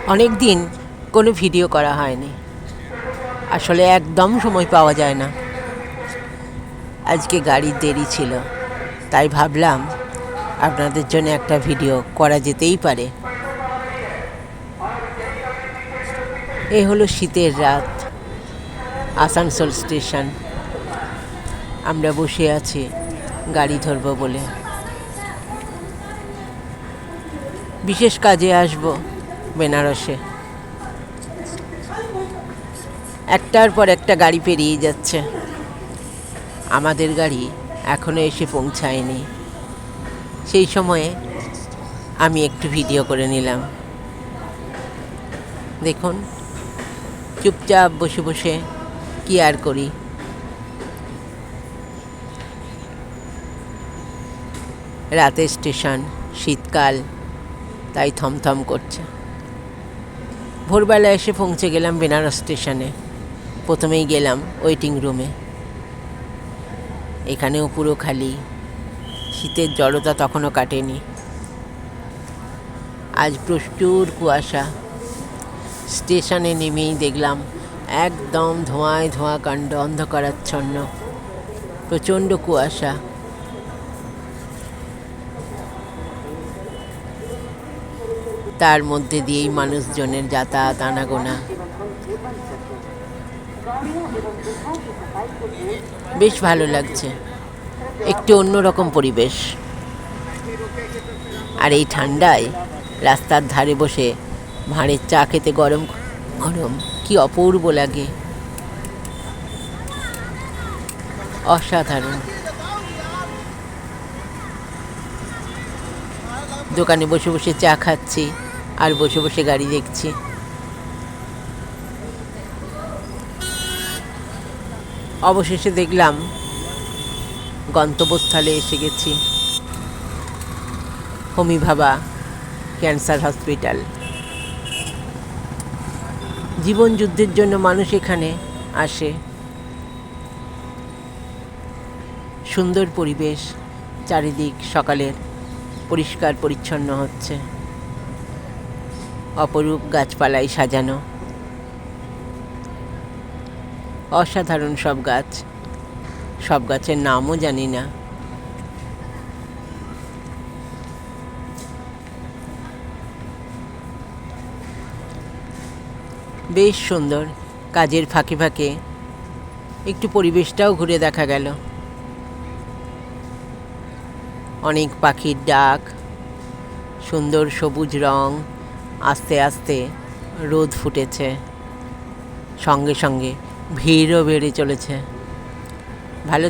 অনেক দিন কোনো ভিডিও করা হয়নি, আসলে একদম সময় পাওয়া যায় না। আজকে গাড়ির দেরি ছিল, তাই ভাবলাম আপনাদের জন্য একটা ভিডিও করা যেতেই পারে। এ হলো শীতের রাত, আসানসোল স্টেশন। আমরা বসে আছি গাড়ি ধরবো বলে। বিশেষ কাজে আসব বেনারসে। একটার পর একটা গাড়ি পেরিয়ে যাচ্ছে, আমাদের গাড়ি এখনো এসে পৌঁছায়নি। সেই সময়ে আমি একটু ভিডিও করে নিলাম। দেখুন, চুপচাপ বসে বসে কি আর করি। রাতের স্টেশন, শীতকাল, তাই থমথম করছে। ভোরবেলা এসে পৌঁছে গেলাম বেনারস স্টেশনে। প্রথমেই গেলাম ওয়েটিং রুমে। এখানেও পুরো খালি, শীতের জড়তা তখনও কাটেনি। আজ প্রচুর কুয়াশা। স্টেশনে নেমেই দেখলাম একদম ধোঁয়ায় ধোঁয়া কাণ্ড, অন্ধকারাচ্ছন্ন, প্রচণ্ড কুয়াশা। তার মধ্যে দিয়েই মানুষজনের যাতায়াত আনাগোনা। বেশ ভালো লাগছে, একটু অন্যরকম পরিবেশ। আর এই ঠান্ডায় রাস্তার ধারে বসে ভাঁড়ের চা খেতে গরম গরম কি অপূর্ব লাগে, অসাধারণ। দোকানে বসে বসে চা খাচ্ছি আর বসে বসে গাড়ি দেখছি। অবশেষে দেখলাম গন্তব্যস্থলে এসে গেছি, হোমি ভাবা ক্যান্সার হসপিটাল। জীবন যুদ্ধের জন্য মানুষ এখানে আসে। সুন্দর পরিবেশ, চারিদিক সকালের পরিষ্কার পরিচ্ছন্ন হচ্ছে, অপরূপ গাছপালায় সাজানো, অসাধারণ সব গাছ। সব গাছের নামও জানি না। বেশ সুন্দর। কাজের ফাঁকে ফাঁকে একটু পরিবেশটাও ঘুরে দেখা গেল। অনেক পাখির ডাক, সুন্দর সবুজ রং। আস্তে আস্তে রোদ ফুটেছে, সঙ্গে সঙ্গে ভিড়ও বেড়ে চলেছে। ভালো